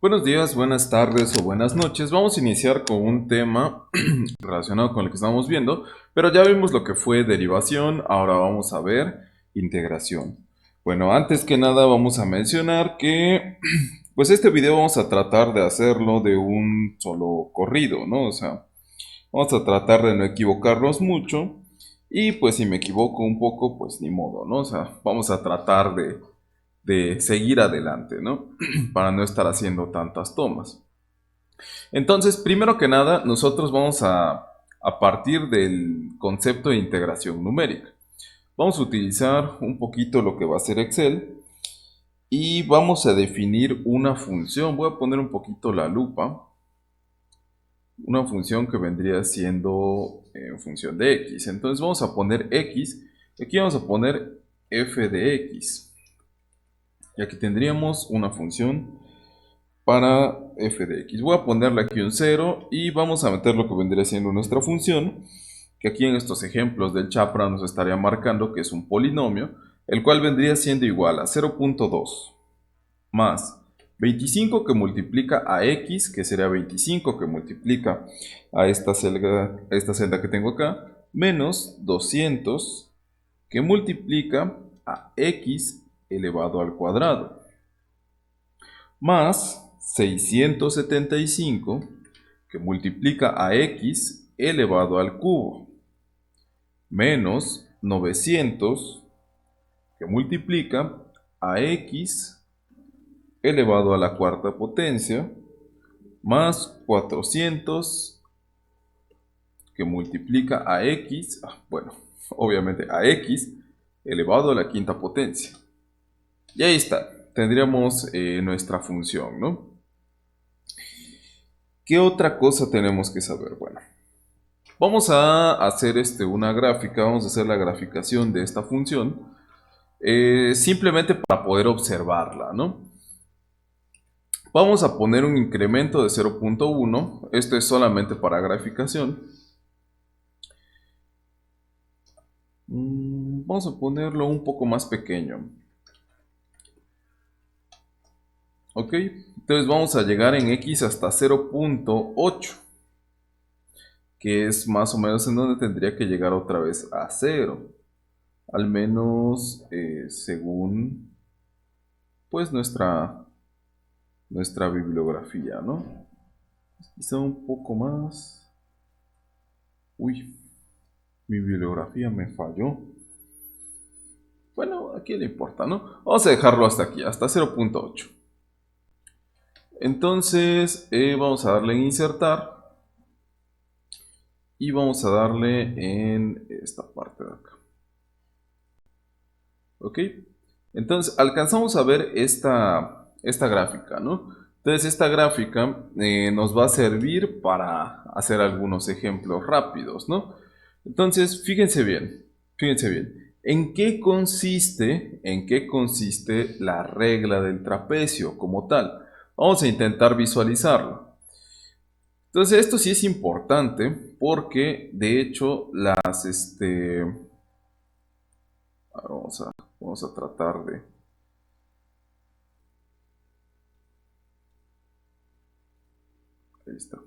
Buenos días, buenas tardes o buenas noches. Vamos a iniciar con un tema relacionado con el que estamos viendo, pero ya vimos lo que fue derivación, ahora vamos a ver integración. Bueno, antes que nada vamos a mencionar que pues este video vamos a tratar de hacerlo de un solo corrido, ¿no? O sea, vamos a tratar de no equivocarnos mucho y pues si me equivoco un poco, pues ni modo, ¿no? O sea, vamos a tratar de seguir adelante, ¿no? Para no estar haciendo tantas tomas. Entonces, primero que nada, nosotros vamos a partir del concepto de integración numérica. Vamos a utilizar un poquito lo que va a ser Excel y vamos a definir una función. Voy a poner un poquito la lupa. Una función que vendría siendo función de x. Entonces vamos a poner x. Y aquí vamos a poner f de x. Y aquí tendríamos una función para f de x. Voy a ponerle aquí un 0 y vamos a meter lo que vendría siendo nuestra función, que aquí en estos ejemplos del Chapra nos estaría marcando que es un polinomio, el cual vendría siendo igual a 0.2 más 25 que multiplica a x, que sería 25 que multiplica a esta celda que tengo acá, menos 200 que multiplica a x elevado al cuadrado, más 675 que multiplica a x elevado al cubo, menos 900 que multiplica a x elevado a la cuarta potencia, más 400 que multiplica a x, obviamente a x elevado a la quinta potencia. Y ahí está, tendríamos nuestra función, ¿no? ¿Qué otra cosa tenemos que saber? Bueno, vamos a hacer una gráfica, vamos a hacer la graficación de esta función, simplemente para poder observarla, ¿no? Vamos a poner un incremento de 0.1, esto es solamente para graficación. Vamos a ponerlo un poco más pequeño. Ok, entonces vamos a llegar en x hasta 0.8, que es más o menos en donde tendría que llegar otra vez a 0, al menos según pues nuestra bibliografía, ¿no? Quizá un poco más. Uy, mi bibliografía me falló. Bueno, aquí le importa, ¿no? Vamos a dejarlo hasta aquí, hasta 0.8. Entonces vamos a darle en insertar y vamos a darle en esta parte de acá. ¿Ok? Entonces alcanzamos a ver esta gráfica, ¿no? Entonces esta gráfica nos va a servir para hacer algunos ejemplos rápidos, ¿no? Entonces fíjense bien, fíjense bien. ¿En qué consiste la regla del trapecio como tal? Vamos a intentar visualizarlo. Entonces esto sí es importante porque de hecho vamos a tratar de... Ahí está.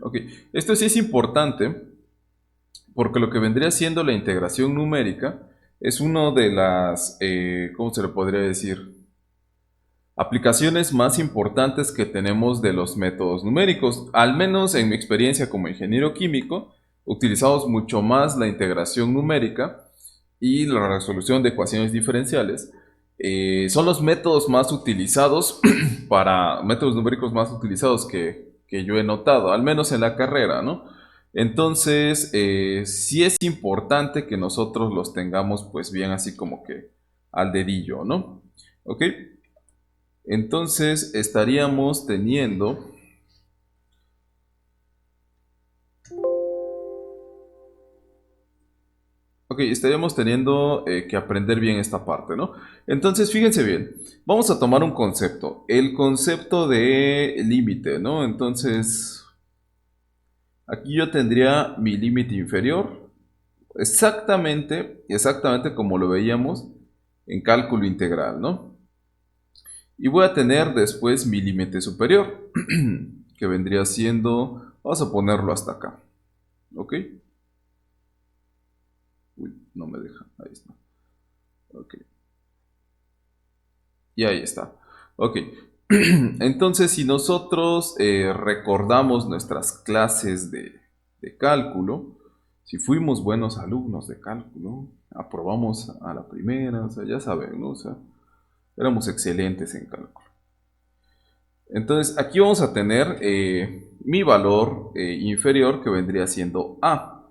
Ok, esto sí es importante porque lo que vendría siendo la integración numérica es una de las, ¿cómo se le podría decir? Aplicaciones más importantes que tenemos de los métodos numéricos. Al menos en mi experiencia como ingeniero químico, utilizamos mucho más la integración numérica y la resolución de ecuaciones diferenciales. Son los métodos más utilizados métodos numéricos más utilizados que yo he notado, al menos en la carrera, ¿no? Entonces, sí es importante que nosotros los tengamos pues bien así como que al dedillo, ¿no? ¿Ok? Entonces estaríamos teniendo... Ok, estaríamos teniendo que aprender bien esta parte, ¿no? Entonces, fíjense bien, vamos a tomar un concepto, el concepto de límite, ¿no? Entonces, aquí yo tendría mi límite inferior, exactamente como lo veíamos en cálculo integral, ¿no? Y voy a tener después mi límite superior, que vendría siendo, vamos a ponerlo hasta acá, ¿ok? Uy, no me deja, ahí está, ok. Y ahí está, ok. Entonces, si nosotros recordamos nuestras clases de cálculo, si fuimos buenos alumnos de cálculo, aprobamos a la primera, o sea, ya saben, ¿no? O sea, éramos excelentes en cálculo. Entonces, aquí vamos a tener mi valor inferior que vendría siendo A.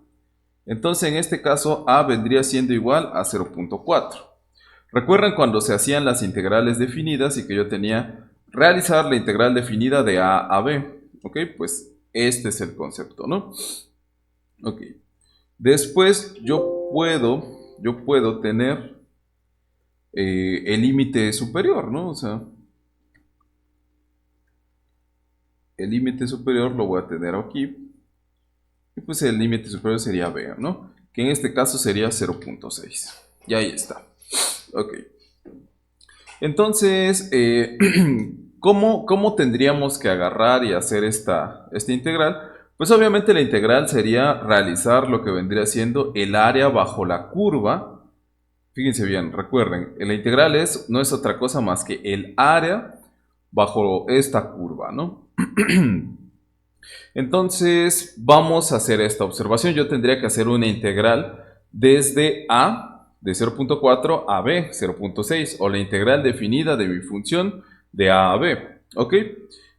Entonces, en este caso, A vendría siendo igual a 0.4. Recuerden cuando se hacían las integrales definidas y que yo tenía realizar la integral definida de A a B. ¿Ok? Pues este es el concepto, ¿no? Ok. Después yo puedo tener el límite superior, ¿no? O sea, el límite superior lo voy a tener aquí. Y pues el límite superior sería B, ¿no? Que en este caso sería 0.6. Y ahí está. Ok. Entonces, ¿cómo tendríamos que agarrar y hacer esta integral? Pues obviamente la integral sería realizar lo que vendría siendo el área bajo la curva. Fíjense bien, recuerden, la integral no es otra cosa más que el área bajo esta curva, ¿no? Entonces, vamos a hacer esta observación. Yo tendría que hacer una integral desde A de 0.4 a B 0.6 o la integral definida de mi función de A a B. ¿Ok?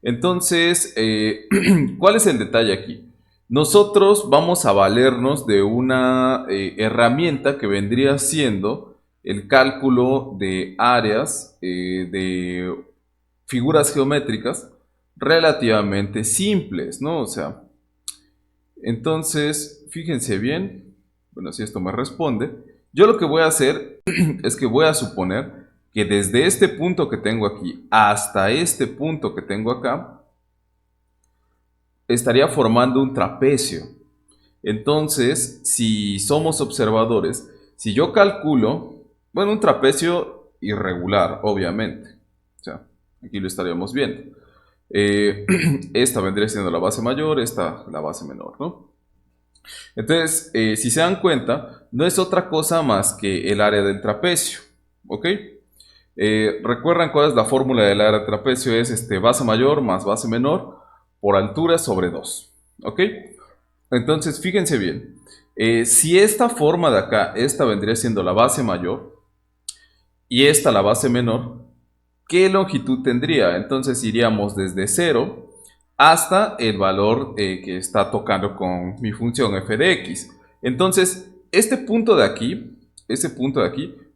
Entonces, ¿cuál es el detalle aquí? Nosotros vamos a valernos de una herramienta que vendría siendo el cálculo de áreas de figuras geométricas relativamente simples, ¿no? O sea, entonces, fíjense bien, bueno, si esto me responde, yo lo que voy a hacer es que voy a suponer que desde este punto que tengo aquí hasta este punto que tengo acá, estaría formando un trapecio. Entonces, si somos observadores, si yo calculo, bueno, un trapecio irregular, obviamente, o sea, aquí lo estaríamos viendo. Esta vendría siendo la base mayor, esta la base menor, ¿no? Entonces, si se dan cuenta, no es otra cosa más que el área del trapecio, ¿ok? ¿Recuerdan cuál es la fórmula del área del trapecio? Es base mayor más base menor por altura sobre 2, ¿ok? Entonces, fíjense bien, si esta forma de acá, esta vendría siendo la base mayor y esta la base menor, ¿qué longitud tendría? Entonces iríamos desde 0 hasta el valor que está tocando con mi función f de x. Entonces, este punto de aquí,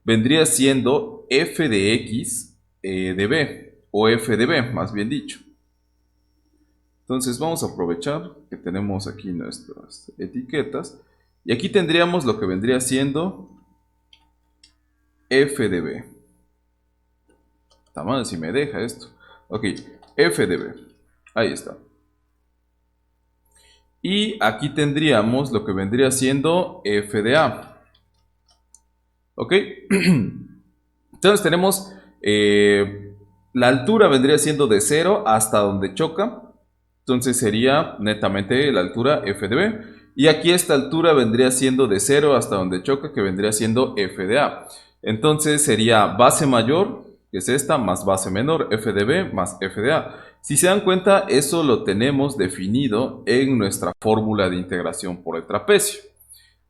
vendría siendo f de x de b, o f de b, más bien dicho. Entonces vamos a aprovechar que tenemos aquí nuestras etiquetas, y aquí tendríamos lo que vendría siendo f de b. Está mal si me deja esto. Ok, f de b. Ahí está. Y aquí tendríamos lo que vendría siendo f de a. ¿Ok? Entonces tenemos la altura vendría siendo de 0 hasta donde choca. Entonces sería netamente la altura f de b. Y aquí esta altura vendría siendo de 0 hasta donde choca, que vendría siendo f de a. Entonces sería base mayor, que es esta, más base menor, f de b más f de a. Si se dan cuenta, eso lo tenemos definido en nuestra fórmula de integración por el trapecio,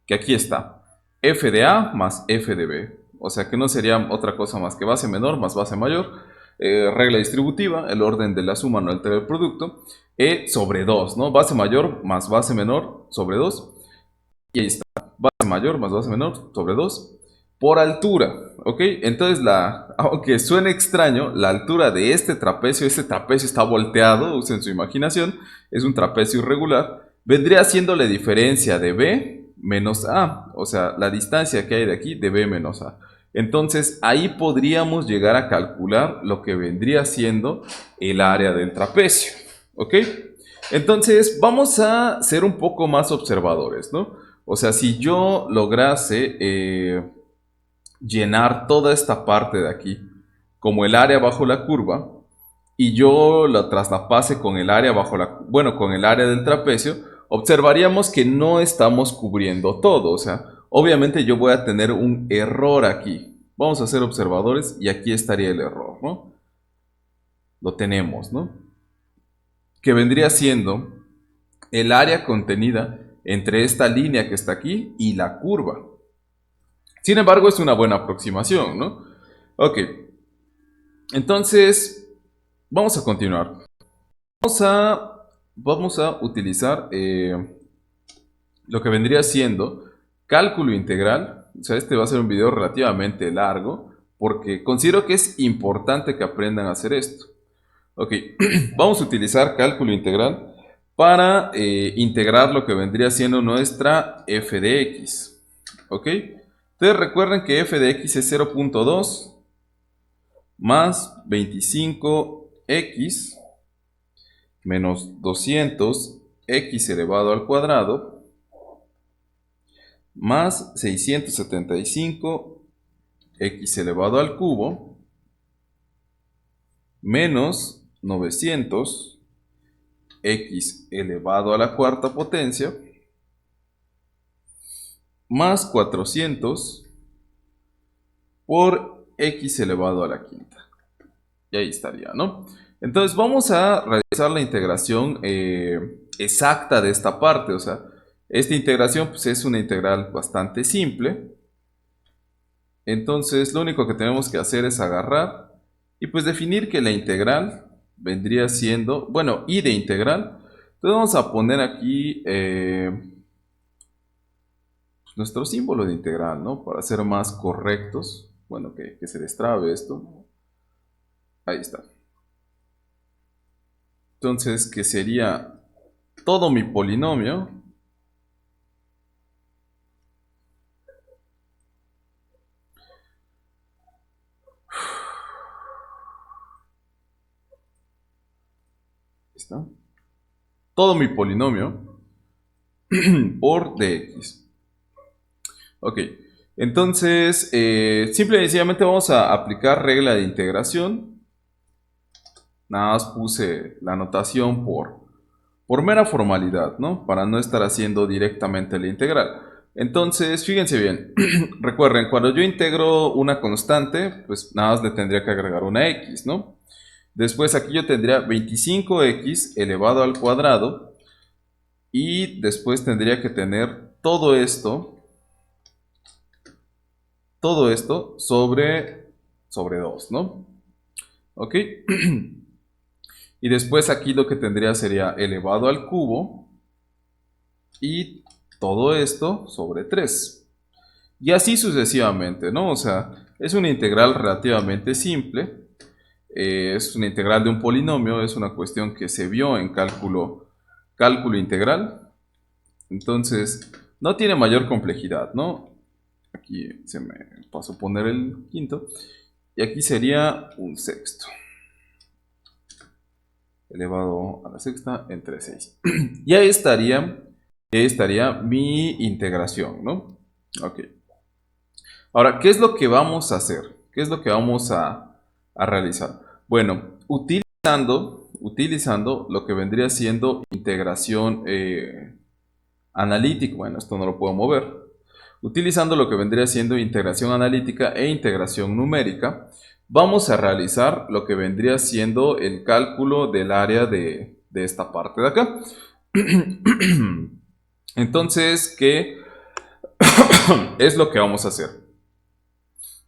que aquí está, f de a más f de b. O sea que no sería otra cosa más que base menor más base mayor, regla distributiva, el orden de la suma no altera el producto, sobre 2, ¿no? Base mayor más base menor sobre 2, y ahí está, base mayor más base menor sobre 2, por altura, ¿ok? Entonces, aunque suene extraño, la altura de este trapecio está volteado, usen su imaginación, es un trapecio irregular, vendría siendo la diferencia de B menos A, o sea, la distancia que hay de aquí de B menos A. Entonces, ahí podríamos llegar a calcular lo que vendría siendo el área del trapecio, ¿ok? Entonces, vamos a ser un poco más observadores, ¿no? O sea, si yo lograse llenar toda esta parte de aquí como el área bajo la curva y yo la traslapase con el área con el área del trapecio, observaríamos que no estamos cubriendo todo. O sea, obviamente yo voy a tener un error aquí. Vamos a ser observadores y aquí estaría el error, ¿no? Lo tenemos, ¿no? Que vendría siendo el área contenida entre esta línea que está aquí y la curva. Sin embargo, es una buena aproximación, ¿no? Ok, entonces vamos a continuar. Vamos a utilizar lo que vendría siendo cálculo integral. O sea, este va a ser un video relativamente largo porque considero que es importante que aprendan a hacer esto. Ok, vamos a utilizar cálculo integral para integrar lo que vendría siendo nuestra f de x. Ok, entonces recuerden que f de x es 0.2 más 25x menos 200x elevado al cuadrado más 675x elevado al cubo menos 900x elevado a la cuarta potencia más 400 por x elevado a la quinta. Y ahí estaría, ¿no? Entonces vamos a realizar la integración exacta de esta parte. O sea, esta integración pues, es una integral bastante simple. Entonces lo único que tenemos que hacer es agarrar y pues definir que la integral vendría siendo, bueno, y de integral. Entonces vamos a poner aquí nuestro símbolo de integral, ¿no? Para ser más correctos. Bueno, que se destrabe esto. Ahí está. Entonces, que sería todo mi polinomio ¿está? Todo mi polinomio por dx. Ok, entonces simple y sencillamente vamos a aplicar regla de integración. Nada más puse la notación por mera formalidad, ¿no? Para no estar haciendo directamente la integral. Entonces, fíjense bien, recuerden, cuando yo integro una constante, pues nada más le tendría que agregar una x, ¿no? Después aquí yo tendría 25x elevado al cuadrado y después tendría que tener todo esto sobre 2, ¿no? ¿Ok? Y después aquí lo que tendría sería elevado al cubo y todo esto sobre 3. Y así sucesivamente, ¿no? O sea, es una integral relativamente simple. Es una integral de un polinomio, es una cuestión que se vio en cálculo integral. Entonces, no tiene mayor complejidad, ¿no? Aquí se me pasó a poner el quinto. Y aquí sería un sexto elevado a la sexta entre 6. Y ahí estaría mi integración, ¿no? Ok. Ahora, ¿qué es lo que vamos a hacer? ¿Qué es lo que vamos a realizar? Bueno, utilizando lo que vendría siendo integración analítica. Bueno, esto no lo puedo mover. Utilizando lo que vendría siendo integración analítica e integración numérica, vamos a realizar lo que vendría siendo el cálculo del área de esta parte de acá. Entonces, ¿qué es lo que vamos a hacer?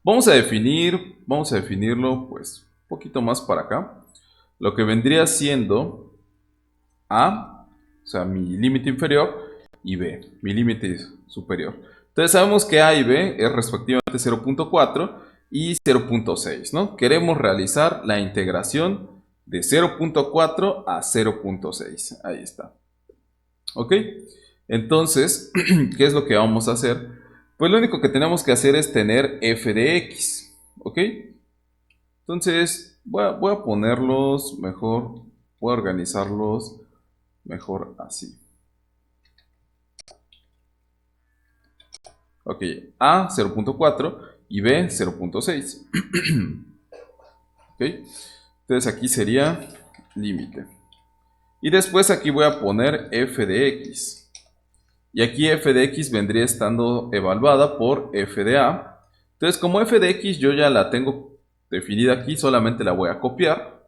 Vamos a definirlo pues un poquito más para acá. Lo que vendría siendo A, o sea, mi límite inferior, y B, mi límite superior. Entonces sabemos que A y B es respectivamente 0.4 y 0.6, ¿no? Queremos realizar la integración de 0.4 a 0.6. Ahí está. ¿Ok? Entonces, ¿qué es lo que vamos a hacer? Pues lo único que tenemos que hacer es tener f de x. ¿Ok? Entonces, voy a ponerlos mejor, voy a organizarlos mejor así. Ok, A 0.4 y B 0.6. ¿Ok? Entonces aquí sería límite. Y después aquí voy a poner f de x. Y aquí f de x vendría estando evaluada por f de a. Entonces como f de x yo ya la tengo definida aquí, solamente la voy a copiar.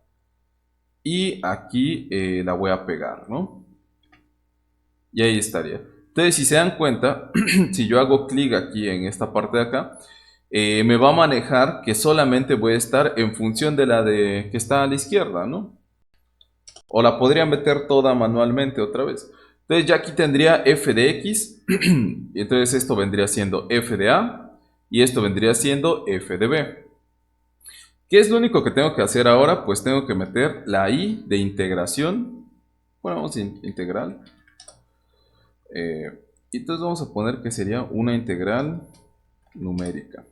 Y aquí la voy a pegar, ¿no? Y ahí estaría. Entonces si se dan cuenta, si yo hago clic aquí en esta parte de acá, me va a manejar que solamente voy a estar en función de la de que está a la izquierda, ¿no? O la podría meter toda manualmente otra vez. Entonces ya aquí tendría f de x, y entonces esto vendría siendo f de a, y esto vendría siendo f de b. ¿Qué es lo único que tengo que hacer ahora? Pues tengo que meter la i de integración. Bueno, vamos a integral. Y entonces vamos a poner que sería una integral numérica.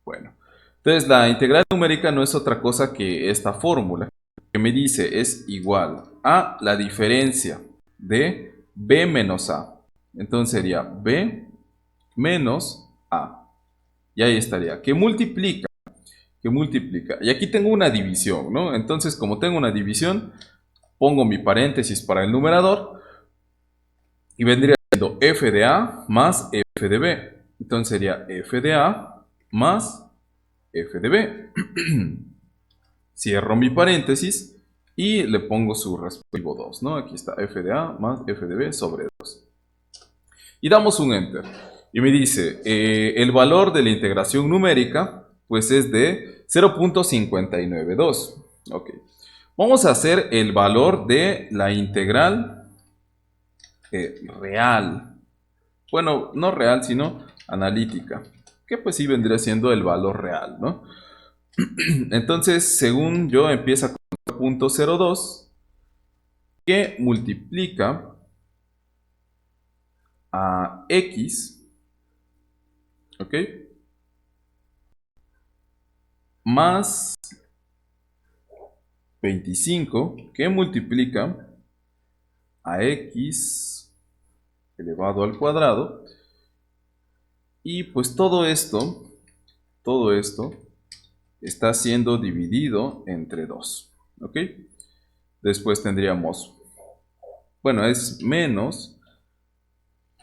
Bueno, entonces la integral numérica no es otra cosa que esta fórmula, que me dice es igual a la diferencia de b menos a. Entonces sería b menos a. Y ahí estaría. ¿Qué multiplica? ¿Qué multiplica? Y aquí tengo una división, ¿no? Entonces, como tengo una división, pongo mi paréntesis para el numerador y vendría siendo f de a más f de b. Entonces sería f de a más f de b. Cierro mi paréntesis y le pongo su respectivo 2, ¿no? Aquí está f de a más f de b sobre 2. Y damos un enter. Y me dice, el valor de la integración numérica, pues es de 0.592. Ok. Vamos a hacer el valor de la integral real. Bueno, no real, sino analítica. Que pues sí vendría siendo el valor real, ¿no? Entonces, según yo, empieza con 0.02 que multiplica a x, ¿ok? Más 25 que multiplica a x elevado al cuadrado. Y pues todo esto está siendo dividido entre 2, ¿ok? Después tendríamos, bueno, es menos,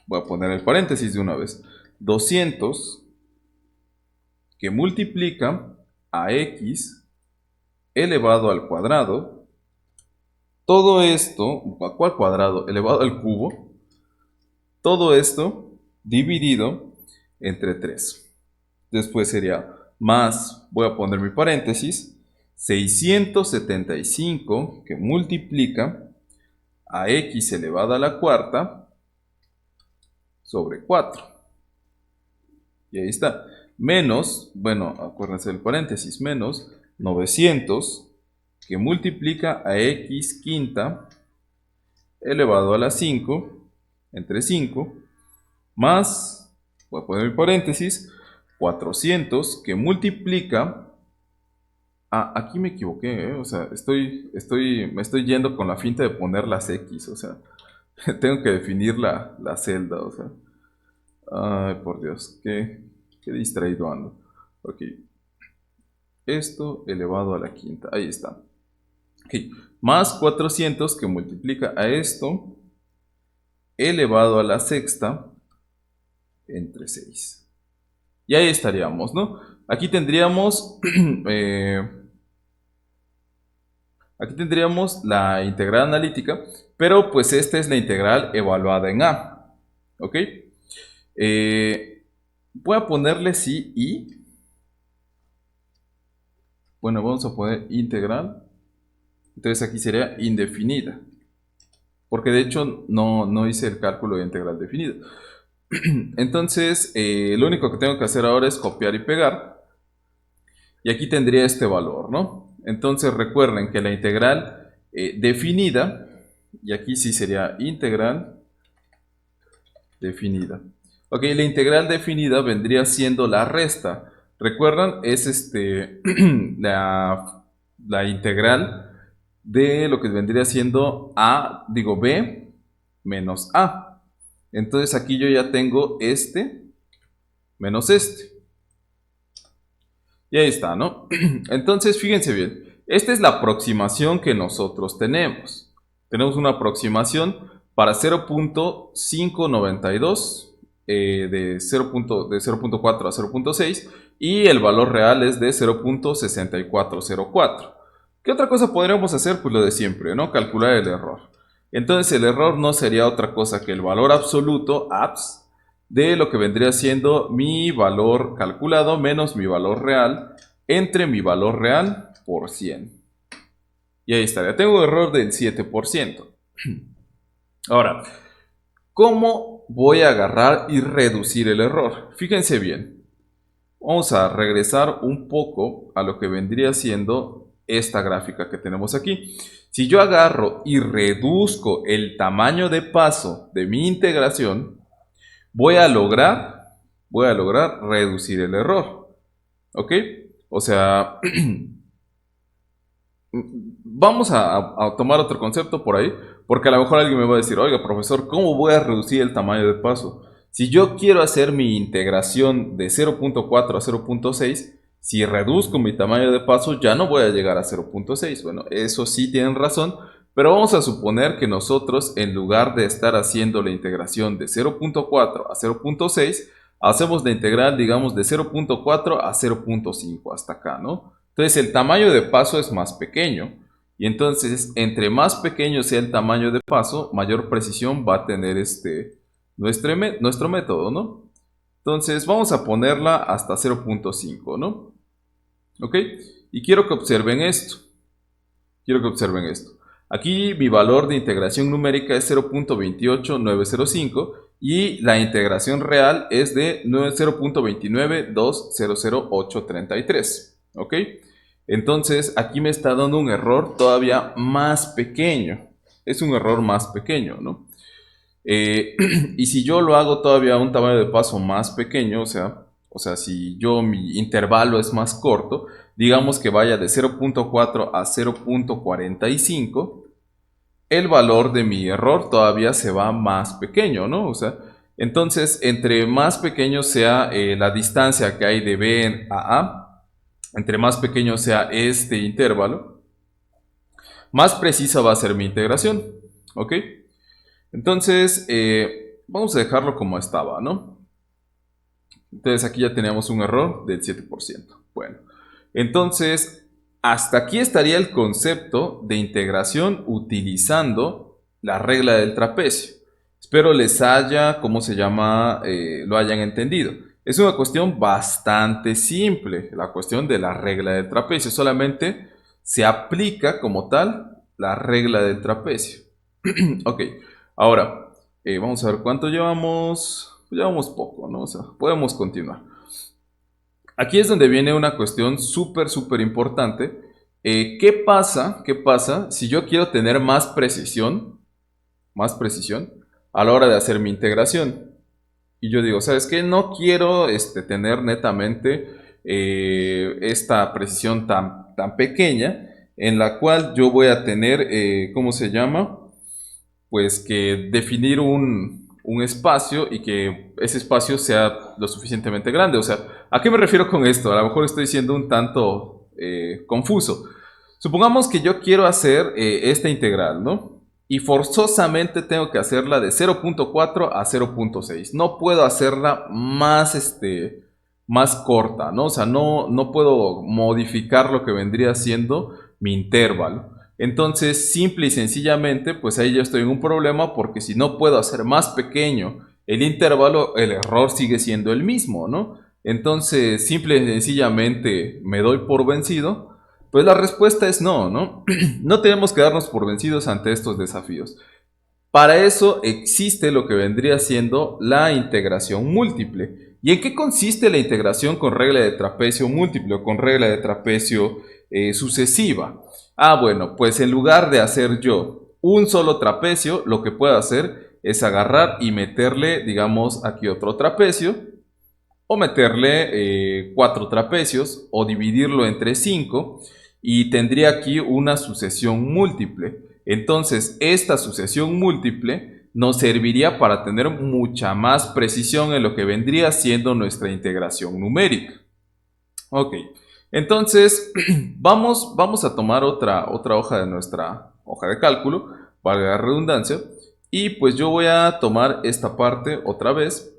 voy a poner el paréntesis de una vez, 200 que multiplica a x elevado al cuadrado. Todo esto, ¿a cuál cuadrado? Elevado al cubo. Todo esto dividido entre 3. Después sería más, voy a poner mi paréntesis, 675 que multiplica a x elevado a la cuarta sobre 4. Y ahí está. Menos, bueno, acuérdense del paréntesis, menos 900 que multiplica a x quinta elevado a la 5 entre 5 más, voy a poner mi paréntesis, 400 que multiplica aquí me equivoqué, o sea, me estoy yendo con la finta de poner las x, o sea, tengo que definir la celda, o sea, ay, por Dios, qué distraído ando. Ok, esto elevado a la quinta, ahí está. Ok, más 400 que multiplica a esto elevado a la sexta entre 6. Y ahí estaríamos, ¿no? Aquí tendríamos aquí tendríamos la integral analítica, pero pues esta es la integral evaluada en A. ¿Ok? Voy a ponerle sí y. Bueno, vamos a poner integral. Entonces aquí sería indefinida. Porque de hecho no hice el cálculo de integral definida. Entonces, lo único que tengo que hacer ahora es copiar y pegar. Y aquí tendría este valor, ¿no? Entonces recuerden que la integral definida, y aquí sí sería integral definida. Ok, la integral definida vendría siendo la resta. ¿Recuerdan? Es la integral de lo que vendría siendo b menos a. Entonces aquí yo ya tengo este menos este. Y ahí está, ¿no? Entonces, fíjense bien. Esta es la aproximación que nosotros tenemos. Tenemos una aproximación para 0.592 de 0.4 a 0.6 y el valor real es de 0.6404. ¿Qué otra cosa podríamos hacer? Pues lo de siempre, ¿no? Calcular el error. Entonces el error no sería otra cosa que el valor absoluto, abs, de lo que vendría siendo mi valor calculado menos mi valor real entre mi valor real por 100. Y ahí estaría. Tengo un error del 7%. Ahora, ¿cómo voy a agarrar y reducir el error? Fíjense bien. Vamos a regresar un poco a lo que vendría siendo esta gráfica que tenemos aquí. Si yo agarro y reduzco el tamaño de paso de mi integración, voy a lograr reducir el error. ¿Ok? O sea, vamos a tomar otro concepto por ahí, porque a lo mejor alguien me va a decir, oiga, profesor, ¿cómo voy a reducir el tamaño de paso? Si yo quiero hacer mi integración de 0.4 a 0.6, si reduzco mi tamaño de paso, ya no voy a llegar a 0.6. Bueno, eso sí tienen razón, pero vamos a suponer que nosotros, en lugar de estar haciendo la integración de 0.4 a 0.6, hacemos la integral, digamos, de 0.4 a 0.5 hasta acá, ¿no? Entonces el tamaño de paso es más pequeño y entonces entre más pequeño sea el tamaño de paso, mayor precisión va a tener nuestro método, ¿no? Entonces vamos a ponerla hasta 0.5, ¿no? ¿Ok? Y quiero que observen esto. Aquí mi valor de integración numérica es 0.28905 y la integración real es de 0.292000833. ¿Ok? Entonces aquí me está dando un error todavía más pequeño. Es un error más pequeño, ¿no? Y si yo lo hago todavía a un tamaño de paso más pequeño, o sea, si mi intervalo es más corto, digamos que vaya de 0.4 a 0.45, el valor de mi error todavía se va más pequeño, ¿no? O sea, entonces, entre más pequeño sea la distancia que hay de B a, entre más pequeño sea este intervalo, más precisa va a ser mi integración, ¿ok? Entonces, vamos a dejarlo como estaba, ¿no? Entonces aquí ya tenemos un error del 7%. Bueno, entonces hasta aquí estaría el concepto de integración utilizando la regla del trapecio. Espero les haya, lo hayan entendido. Es una cuestión bastante simple, la cuestión de la regla del trapecio. Solamente se aplica como tal la regla del trapecio. Ok, ahora vamos a ver cuánto llevamos. Llevamos poco, ¿no? O sea, podemos continuar. Aquí es donde viene una cuestión súper importante. ¿Qué pasa si yo quiero tener más precisión a la hora de hacer mi integración? Y yo digo, ¿sabes qué? No quiero tener netamente esta precisión tan pequeña en la cual yo voy a tener, ¿cómo se llama? Pues que definir un espacio y que ese espacio sea lo suficientemente grande. O sea, ¿a qué me refiero con esto? A lo mejor estoy siendo un tanto confuso. Supongamos que yo quiero hacer esta integral, ¿no? Y forzosamente tengo que hacerla de 0.4 a 0.6. No puedo hacerla más corta, ¿no? O sea, no puedo modificar lo que vendría siendo mi intervalo. Entonces, simple y sencillamente, pues ahí yo estoy en un problema porque si no puedo hacer más pequeño el intervalo, el error sigue siendo el mismo, ¿no? Entonces, simple y sencillamente me doy por vencido. Pues la respuesta es no, ¿no? No tenemos que darnos por vencidos ante estos desafíos. Para eso existe lo que vendría siendo la integración múltiple. ¿Y en qué consiste la integración con regla de trapecio múltiple o con regla de trapecio sucesiva? Bueno, pues en lugar de hacer yo un solo trapecio, lo que puedo hacer es agarrar y meterle, digamos, aquí otro trapecio, o meterle 4 trapecios, o dividirlo entre 5, y tendría aquí una sucesión múltiple. Entonces, esta sucesión múltiple nos serviría para tener mucha más precisión en lo que vendría siendo nuestra integración numérica. Ok. Entonces, vamos a tomar otra hoja de nuestra hoja de cálculo, valga la redundancia, y pues yo voy a tomar esta parte otra vez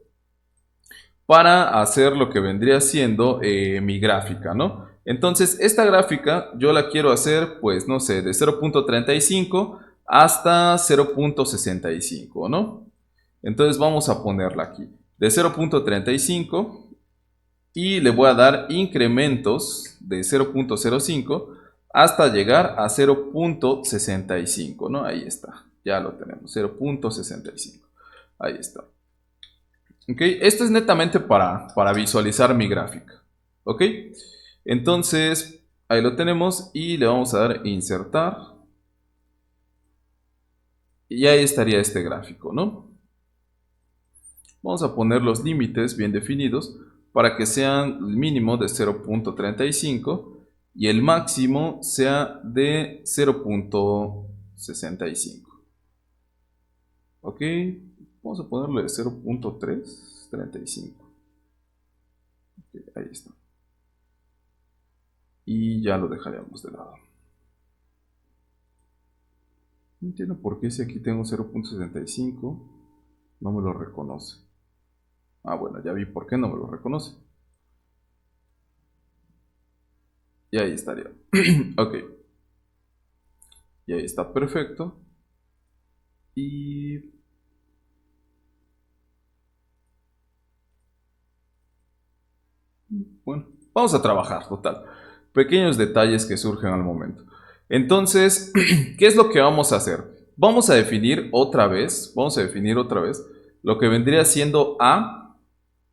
para hacer lo que vendría siendo mi gráfica, ¿no? Entonces, esta gráfica yo la quiero hacer, pues, no sé, de 0.35 hasta 0.65, ¿no? Entonces vamos a ponerla aquí, de 0.35 y le voy a dar incrementos de 0.05 hasta llegar a 0.65, ¿no? Ahí está, ya lo tenemos, 0.65, ahí está. ¿Ok? Esto es netamente para visualizar mi gráfica, ¿ok? Entonces, ahí lo tenemos y le vamos a dar insertar y ahí estaría este gráfico, ¿no? Vamos a poner los límites bien definidos para que sean el mínimo de 0.35 y el máximo sea de 0.65. ¿Ok? Vamos a ponerle 0.335. Okay, ahí está. Y ya lo dejaríamos de lado. No entiendo por qué si aquí tengo 0.65 no me lo reconoce. Ah, bueno, ya vi por qué no me lo reconoce. Y ahí estaría. Ok. Y ahí está perfecto. Y bueno, vamos a trabajar, total. Pequeños detalles que surgen al momento. Entonces, ¿qué es lo que vamos a hacer? Vamos a definir otra vez lo que vendría siendo A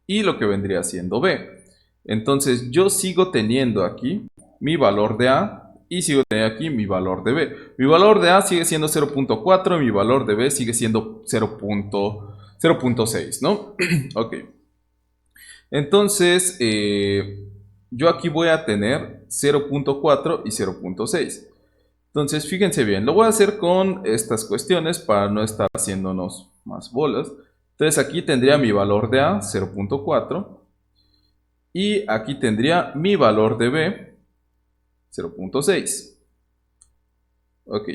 y lo que vendría siendo B. Entonces, yo sigo teniendo aquí mi valor de A y sigo teniendo aquí mi valor de B. Mi valor de A sigue siendo 0.4 y mi valor de B sigue siendo 0.6, ¿no? Ok. Entonces, yo aquí voy a tener 0.4 y 0.6. Entonces, fíjense bien, lo voy a hacer con estas cuestiones para no estar haciéndonos más bolas. Entonces, aquí tendría mi valor de A, 0.4. Y aquí tendría mi valor de B, 0.6. Ok.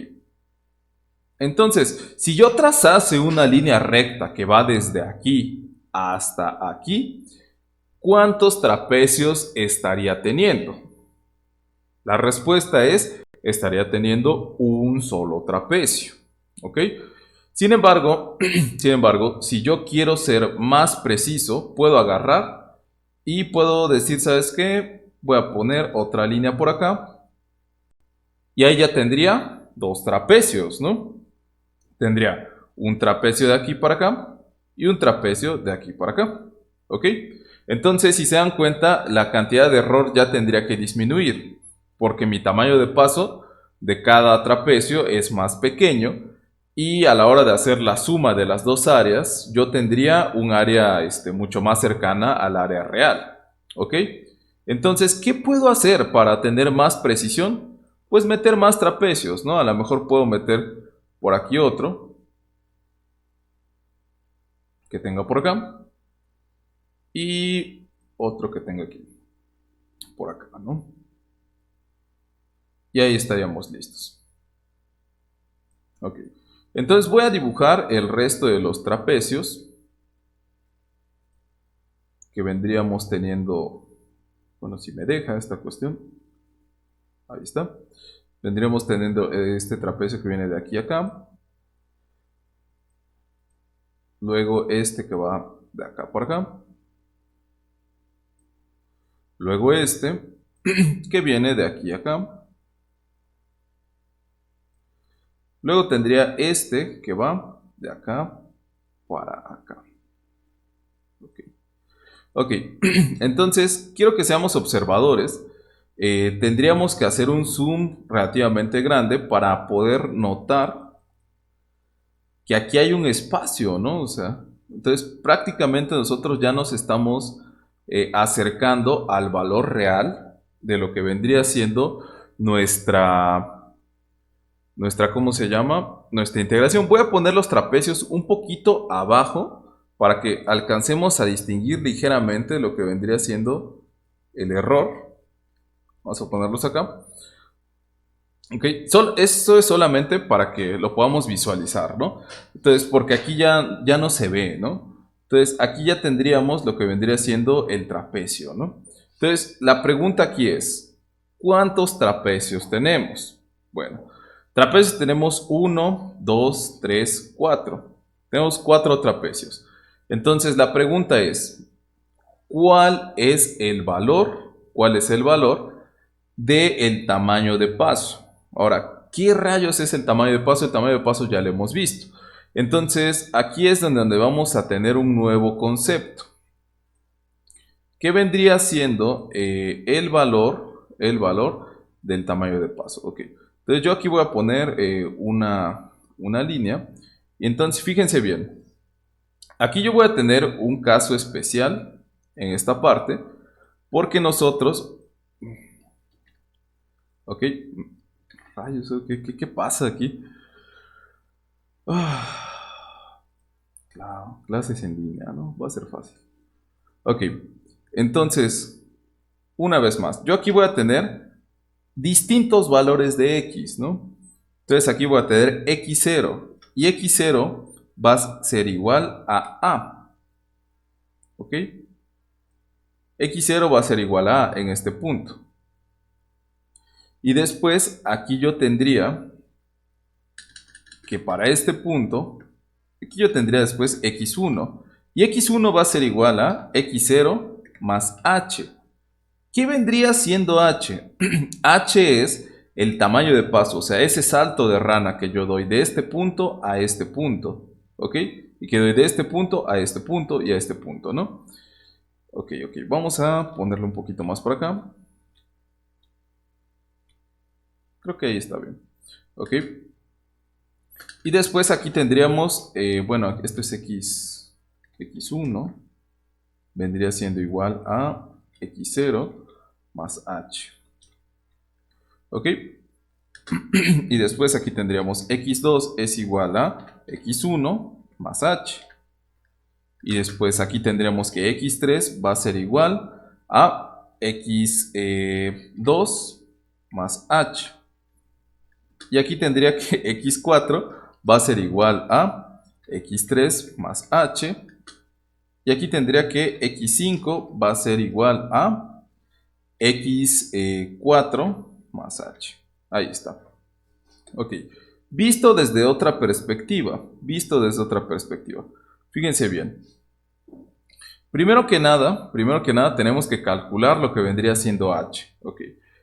Entonces, si yo trazase una línea recta que va desde aquí hasta aquí, ¿cuántos trapecios estaría teniendo? La respuesta es, estaría teniendo un solo trapecio. ¿Ok? Sin embargo, si yo quiero ser más preciso, puedo agarrar y puedo decir, ¿sabes qué? Voy a poner otra línea por acá. Y ahí ya tendría dos trapecios, ¿no? Tendría un trapecio de aquí para acá y un trapecio de aquí para acá. ¿Ok? Entonces, si se dan cuenta, la cantidad de error ya tendría que disminuir, porque mi tamaño de paso de cada trapecio es más pequeño y a la hora de hacer la suma de las dos áreas, yo tendría un área mucho más cercana al área real. ¿Ok? Entonces, ¿qué puedo hacer para tener más precisión? Pues meter más trapecios, ¿no? A lo mejor puedo meter por aquí otro que tenga por acá y otro que tenga aquí por acá, ¿no? Y ahí estaríamos listos. Ok. Entonces voy a dibujar el resto de los trapecios que vendríamos teniendo, bueno, si me deja esta cuestión, ahí está. Vendríamos teniendo este trapecio que viene de aquí a acá. Luego este que va de acá por acá. Luego este que viene de aquí a acá. Luego tendría este que va de acá para acá. Ok. Ok, entonces quiero que seamos observadores. Tendríamos que hacer un zoom relativamente grande para poder notar que aquí hay un espacio, ¿no? O sea, entonces prácticamente nosotros ya nos estamos acercando al valor real de lo que vendría siendo ¿cómo se llama? Nuestra integración. Voy a poner los trapecios un poquito abajo para que alcancemos a distinguir ligeramente lo que vendría siendo el error. Vamos a ponerlos acá. Ok, esto es solamente para que lo podamos visualizar, ¿no? Entonces, porque aquí ya no se ve, ¿no? Entonces, aquí ya tendríamos lo que vendría siendo el trapecio, ¿no? Entonces, la pregunta aquí es, ¿cuántos trapecios tenemos? Bueno, trapecios tenemos 1, 2, 3, 4. Tenemos 4 trapecios. Entonces, la pregunta es, ¿cuál es el valor? ¿Cuál es el valor del tamaño de paso? Ahora, ¿qué rayos es el tamaño de paso? El tamaño de paso ya lo hemos visto. Entonces, aquí es donde vamos a tener un nuevo concepto. ¿Qué vendría siendo el valor del tamaño de paso? Ok. Entonces, yo aquí voy a poner una línea. Y entonces, fíjense bien. Aquí yo voy a tener un caso especial en esta parte. Porque nosotros... Ok. Rayos, ¿qué pasa aquí? Claro, clases en línea, ¿no? Va a ser fácil. Ok, entonces, una vez más, yo aquí voy a tener distintos valores de x, ¿no? Entonces aquí voy a tener x0 y x0 va a ser igual a, ¿ok? X0 va a ser igual a en este punto. Y después aquí yo tendría que para este punto, aquí yo tendría después x1. Y x1 va a ser igual a x0 más h. ¿Qué vendría siendo h? H es el tamaño de paso, o sea, ese salto de rana que yo doy de este punto a este punto, ¿ok? Y que doy de este punto a este punto y a este punto, ¿no? Ok, vamos a ponerlo un poquito más por acá. Creo que ahí está bien, ¿ok? Y después aquí tendríamos, bueno, esto es x1, vendría siendo igual a x0 más h. ¿Ok? Y después aquí tendríamos x2 es igual a x1 más h. Y después aquí tendríamos que x3 va a ser igual a x2 más h. Y aquí tendría que x4 va a ser igual a x3 más h. Y aquí tendría que x5 va a ser igual a x4 más h. Ahí está. Ok. Visto desde otra perspectiva. Fíjense bien. Primero que nada tenemos que calcular lo que vendría siendo h. Ok.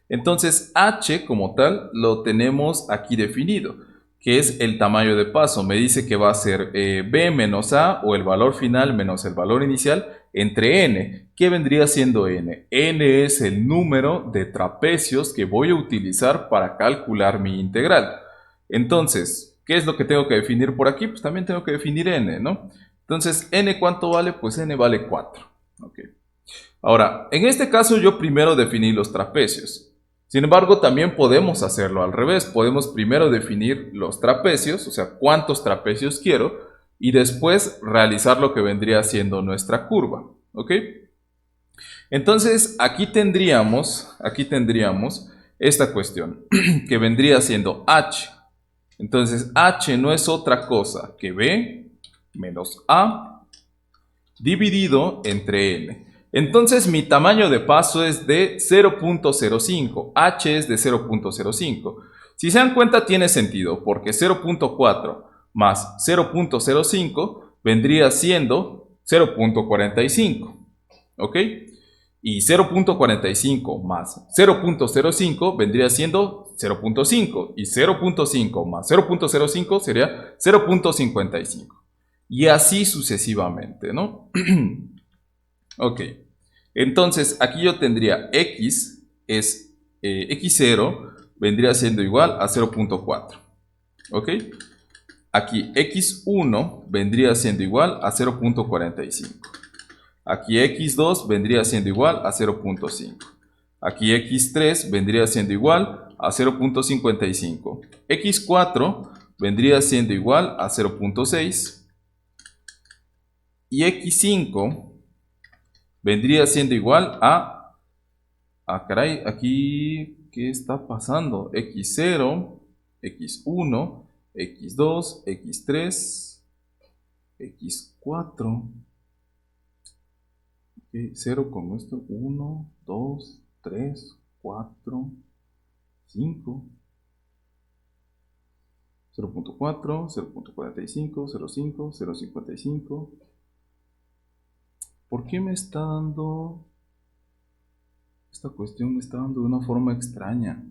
Entonces h como tal lo tenemos aquí definido, que es el tamaño de paso. Me dice que va a ser b menos a, o el valor final menos el valor inicial, entre n. ¿Qué vendría siendo n? N es el número de trapecios que voy a utilizar para calcular mi integral. Entonces, ¿qué es lo que tengo que definir por aquí? Pues también tengo que definir n, ¿no? Entonces, n ¿cuánto vale? Pues n vale 4. Okay. Ahora, en este caso yo primero definí los trapecios. Sin embargo, también podemos hacerlo al revés. Podemos primero definir los trapecios, o sea, cuántos trapecios quiero, y después realizar lo que vendría siendo nuestra curva. ¿Ok? Entonces, aquí tendríamos esta cuestión, que vendría siendo h. Entonces, h no es otra cosa que b menos a dividido entre n. Entonces mi tamaño de paso es de 0.05, h es de 0.05. Si se dan cuenta tiene sentido, porque 0.4 más 0.05 vendría siendo 0.45, ¿ok? Y 0.45 más 0.05 vendría siendo 0.5, y 0.5 más 0.05 sería 0.55. Y así sucesivamente, ¿no? Ok. Entonces, aquí yo tendría x es x0 vendría siendo igual a 0.4. ¿Ok? Aquí x1 vendría siendo igual a 0.45. Aquí x2 vendría siendo igual a 0.5. Aquí x3 vendría siendo igual a 0.55. x4 vendría siendo igual a 0.6. Y x5 vendría siendo igual a Ah, caray, aquí, ¿qué está pasando? X0, X1, X2, X3, X4. Ok, 0 con esto, 1, 2, 3, 4, 5. 0.4, 0.45, 0.5, 0.55. ¿Por qué me está dando... Esta cuestión me está dando de una forma extraña?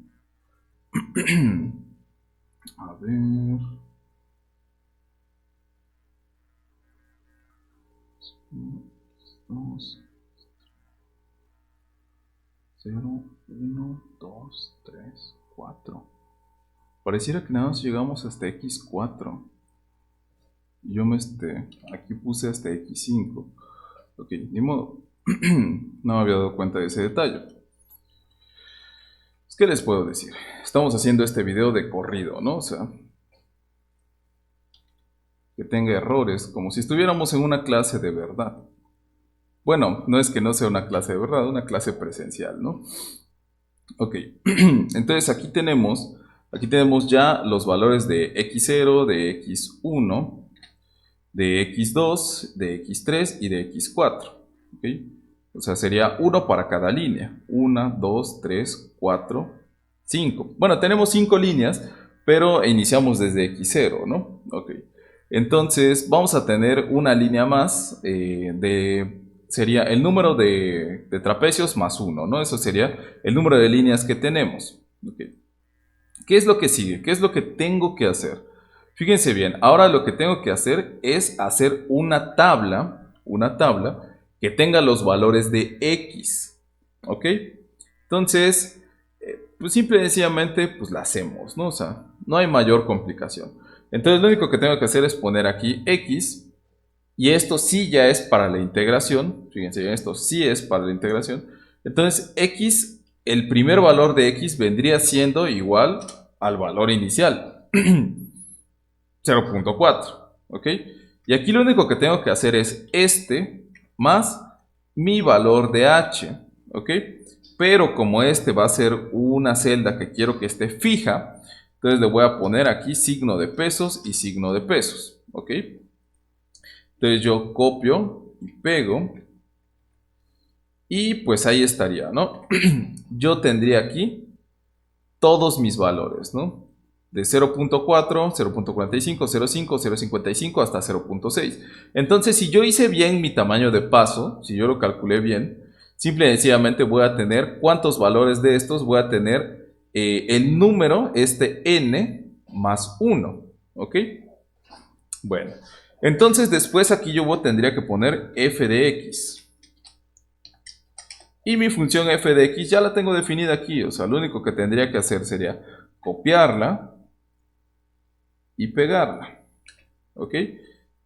A ver... 2, 0, 1, 2, 3, 4. Pareciera que nada más llegamos hasta X4. Yo aquí puse hasta X5. Ok, ni modo. No me había dado cuenta de ese detalle. ¿Qué les puedo decir? Estamos haciendo este video de corrido, ¿no? O sea, que tenga errores, como si estuviéramos en una clase de verdad. Bueno, no es que no sea una clase de verdad, una clase presencial, ¿no? Ok, entonces aquí tenemos ya los valores de X0, de X1, de X2, de X3 y de X4. ¿Ok? O sea, sería 1 para cada línea. 1, 2, 3, 4, 5. Bueno, tenemos 5 líneas, pero iniciamos desde X0, ¿no? Ok. Entonces, vamos a tener una línea más sería el número de trapecios más 1, ¿no? Eso sería el número de líneas que tenemos. Ok. ¿Qué es lo que sigue? ¿Qué es lo que tengo que hacer? Fíjense bien, ahora lo que tengo que hacer es hacer una tabla que tenga los valores de X. ¿Ok? Entonces, pues simple y sencillamente, pues la hacemos, ¿no? O sea, no hay mayor complicación. Entonces, lo único que tengo que hacer es poner aquí X, y esto sí ya es para la integración. Fíjense, esto sí es para la integración. Entonces, X, el primer valor de X vendría siendo igual al valor inicial. 0.4, ¿ok? Y aquí lo único que tengo que hacer es este más mi valor de h, ¿ok? Pero como este va a ser una celda que quiero que esté fija, entonces le voy a poner aquí signo de pesos y signo de pesos, ¿ok? Entonces yo copio y pego y pues ahí estaría, ¿no? Yo tendría aquí todos mis valores, ¿no? De 0.4, 0.45, 0.5, 0.55 hasta 0.6. Entonces, si yo hice bien mi tamaño de paso, si yo lo calculé bien, simple y sencillamente voy a tener cuántos valores de estos, voy a tener el número, n más 1, ¿ok? Bueno, entonces después aquí yo tendría que poner f de x. Y mi función f de x ya la tengo definida aquí, o sea, lo único que tendría que hacer sería copiarla y pegarla, ¿ok?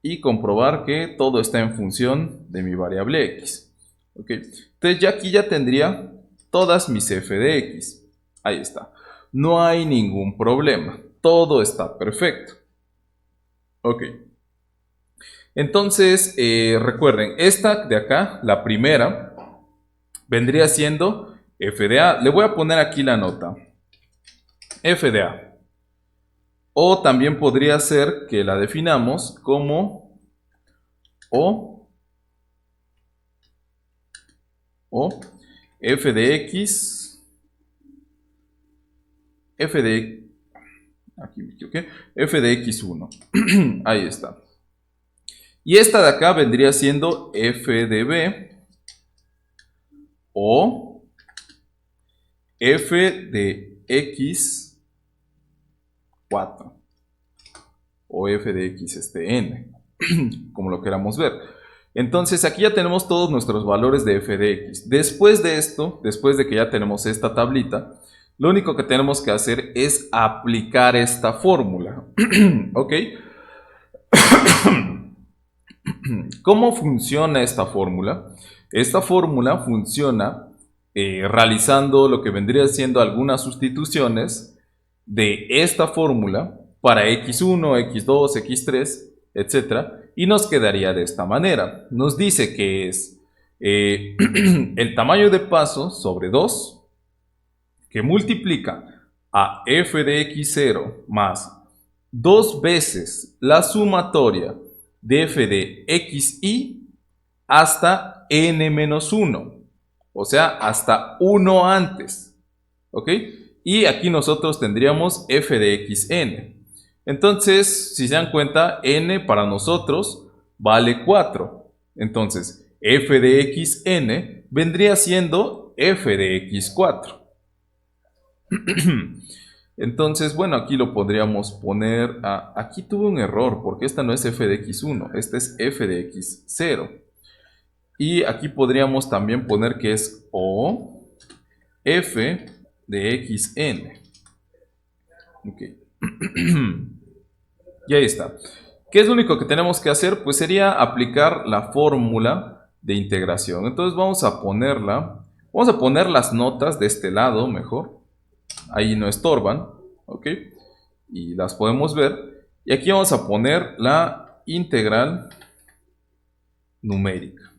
Y comprobar que todo está en función de mi variable x, ¿ok? Entonces ya aquí ya tendría todas mis f de x, ahí está, no hay ningún problema, todo está perfecto, ¿ok? Entonces, recuerden, esta de acá, la primera, vendría siendo f de a, le voy a poner aquí la nota, f de a. O también podría ser que la definamos como O f de x, aquí me equivoqué, f de x1. Ahí está. Y esta de acá vendría siendo f de b o f de x4 o f de x n, como lo queramos ver. Entonces aquí ya tenemos todos nuestros valores de f de x. Después de esto, después de que ya tenemos esta tablita, lo único que tenemos que hacer es aplicar esta fórmula. ¿Ok? ¿Cómo funciona esta fórmula? Esta fórmula funciona realizando lo que vendría siendo algunas sustituciones de esta fórmula para x1, x2, x3, etc. Y nos quedaría de esta manera. Nos dice que es el tamaño de paso sobre 2 que multiplica a f de x0 más 2 veces la sumatoria de f de xy hasta n menos 1, o sea, hasta 1 antes, ¿ok? Y aquí nosotros tendríamos f de xn. Entonces, si se dan cuenta, n para nosotros vale 4. Entonces, f de xn vendría siendo f de x4. Entonces, bueno, aquí lo podríamos poner, aquí tuve un error, porque esta no es f de x1, esta es f de x0. Y aquí podríamos también poner que es o f de xn. Ok. Y ahí está. ¿Qué es lo único que tenemos que hacer? Pues sería aplicar la fórmula de integración. Entonces vamos a poner las notas de este lado mejor. Ahí no estorban, ¿ok? Y las podemos ver. Y aquí vamos a poner la integral numérica.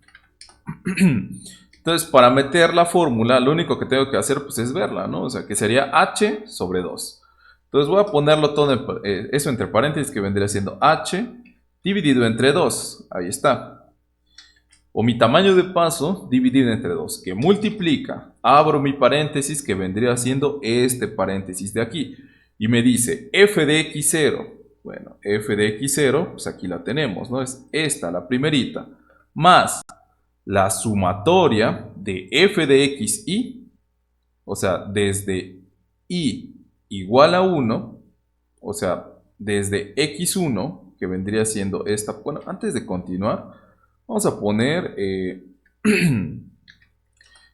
Entonces, para meter la fórmula, lo único que tengo que hacer pues, es verla, ¿no? O sea, que sería h sobre 2. Entonces voy a ponerlo todo eso entre paréntesis, que vendría siendo h dividido entre 2. Ahí está. O mi tamaño de paso dividido entre 2, que multiplica, abro mi paréntesis, que vendría siendo este paréntesis de aquí. Y me dice f de x0. Bueno, f de x0, pues aquí la tenemos, ¿no? Es esta, la primerita. Más la sumatoria de f de xy, o sea, desde y igual a 1, o sea, desde x1, que vendría siendo esta. Bueno, antes de continuar, vamos a poner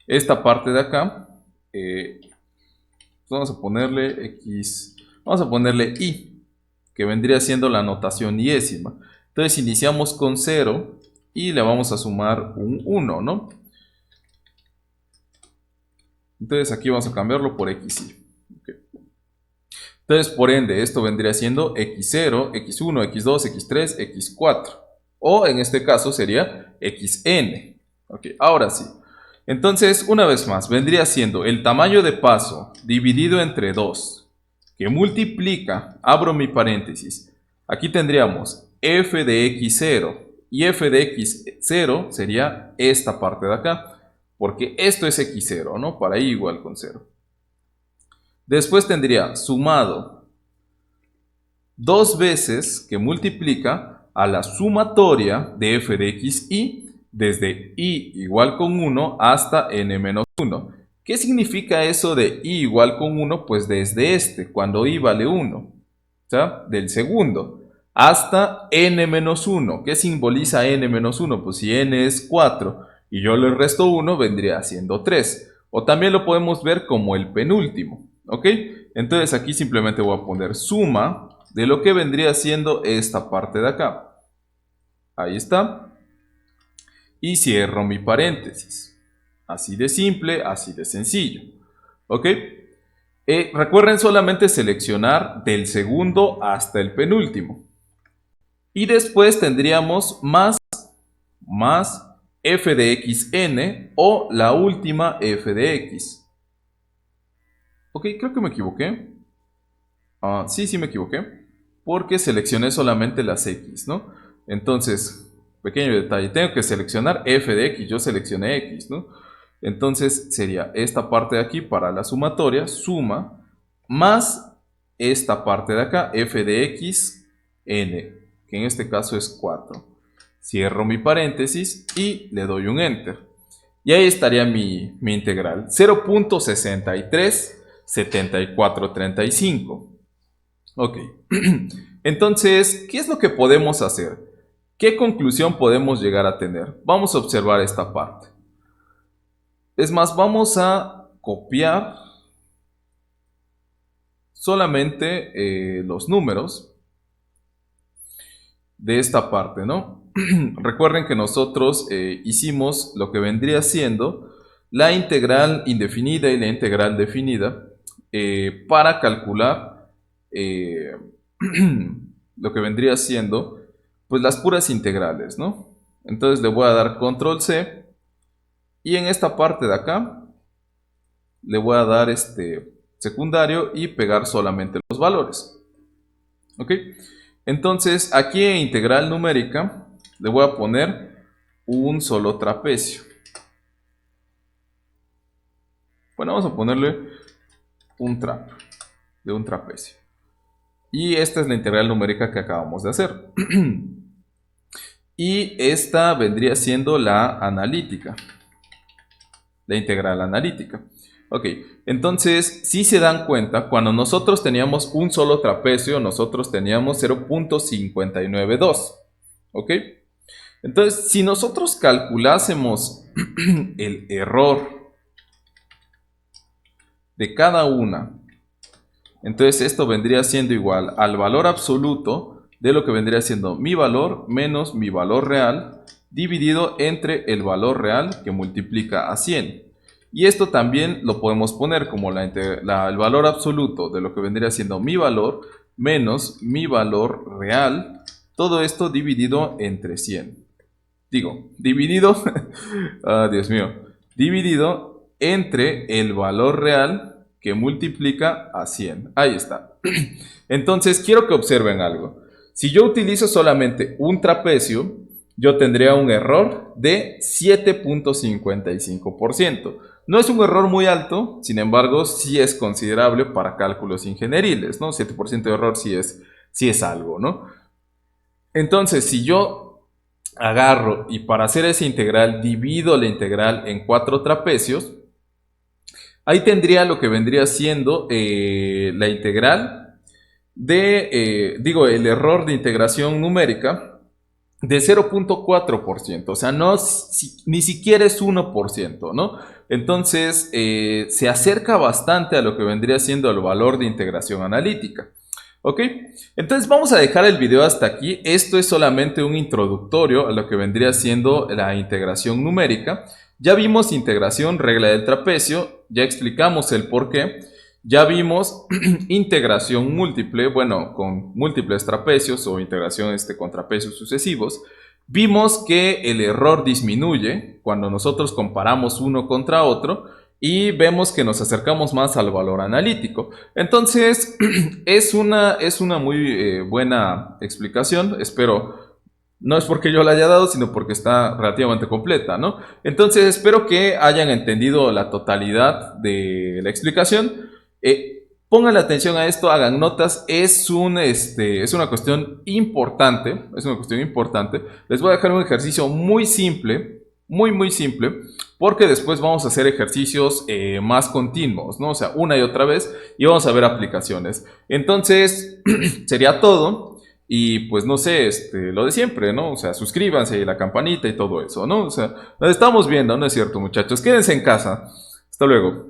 esta parte de acá. Vamos a ponerle x, vamos a ponerle y, que vendría siendo la notación iésima. Entonces iniciamos con 0 y le vamos a sumar un 1, ¿no? Entonces aquí vamos a cambiarlo por xy. Okay. Entonces, por ende, esto vendría siendo x0, x1, x2, x3, x4. O en este caso sería xn. Ok, ahora sí. Entonces, una vez más, vendría siendo el tamaño de paso dividido entre 2, que multiplica, abro mi paréntesis, aquí tendríamos f de x0, y f de x0 sería esta parte de acá, porque esto es x0, ¿no? Para y igual con 0. Después tendría sumado 2 veces que multiplica a la sumatoria de f de xy desde y igual con 1 hasta n menos 1. ¿Qué significa eso de y igual con 1? Pues desde este, cuando y vale 1, o sea, del segundo, hasta n menos 1. ¿Qué simboliza n menos 1? Pues si n es 4 y yo le resto 1, vendría siendo 3. O también lo podemos ver como el penúltimo, ¿ok? Entonces aquí simplemente voy a poner suma de lo que vendría siendo esta parte de acá. Ahí está. Y cierro mi paréntesis. Así de simple, así de sencillo. ¿Ok? Recuerden solamente seleccionar del segundo hasta el penúltimo. Y después tendríamos más f de xn o la última f de x. Ok, creo que me equivoqué. Sí me equivoqué. Porque seleccioné solamente las x, ¿no? Entonces, pequeño detalle, tengo que seleccionar f de x, yo seleccioné x, ¿no? Entonces sería esta parte de aquí para la sumatoria, suma, más esta parte de acá, f de x, n, que en este caso es 4. Cierro mi paréntesis y le doy un enter. Y ahí estaría mi integral, 0.637435. Ok, entonces, ¿qué es lo que podemos hacer? ¿Qué conclusión podemos llegar a tener? Vamos a observar esta parte. Es más, vamos a copiar solamente los números de esta parte, ¿no? Recuerden que nosotros hicimos lo que vendría siendo la integral indefinida y la integral definida para calcular lo que vendría siendo pues las puras integrales, ¿no? Entonces le voy a dar control C y en esta parte de acá le voy a dar secundario y pegar solamente los valores. ¿Ok? Entonces, aquí en integral numérica le voy a poner un solo trapecio. Bueno, vamos a ponerle un trap de un trapecio. Y esta es la integral numérica que acabamos de hacer. Y esta vendría siendo la analítica. La integral analítica. Ok, entonces, si se dan cuenta, cuando nosotros teníamos un solo trapecio, nosotros teníamos 0.592. ¿Ok? Entonces, si nosotros calculásemos el error de cada una, entonces esto vendría siendo igual al valor absoluto de lo que vendría siendo mi valor menos mi valor real dividido entre el valor real que multiplica a 100. Y esto también lo podemos poner como el valor absoluto de lo que vendría siendo mi valor menos mi valor real. Todo esto dividido entre 100. Digo, dividido, Dios mío, dividido entre el valor real que multiplica a 100. Ahí está. Entonces, quiero que observen algo. Si yo utilizo solamente un trapecio, yo tendría un error de 7.55%. No es un error muy alto, sin embargo, sí es considerable para cálculos ingenieriles, ¿no? 7% de error sí es algo, ¿no? Entonces, si yo agarro y para hacer esa integral divido la integral en 4 trapecios, ahí tendría lo que vendría siendo la integral el error de integración numérica de 0.4%, o sea, no, ni siquiera es 1%, ¿no? Entonces, se acerca bastante a lo que vendría siendo el valor de integración analítica. ¿Ok? Entonces vamos a dejar el video hasta aquí. Esto es solamente un introductorio a lo que vendría siendo la integración numérica. Ya vimos integración, regla del trapecio, ya explicamos el por qué. Ya vimos integración múltiple, bueno, con múltiples trapecios o integración con trapecios sucesivos. Vimos que el error disminuye cuando nosotros comparamos uno contra otro y vemos que nos acercamos más al valor analítico. Entonces, es una muy buena explicación. Espero, no es porque yo la haya dado, sino porque está relativamente completa, ¿no? Entonces, espero que hayan entendido la totalidad de la explicación. Pongan atención a esto, hagan notas, es una cuestión importante, Les voy a dejar un ejercicio muy simple, muy simple, porque después vamos a hacer ejercicios más continuos, ¿no? O sea, una y otra vez, y vamos a ver aplicaciones. Entonces, sería todo, y pues no sé, lo de siempre, ¿no? O sea, suscríbanse y la campanita y todo eso, ¿no? O sea, nos estamos viendo, ¿no es cierto, muchachos? Quédense en casa. Hasta luego.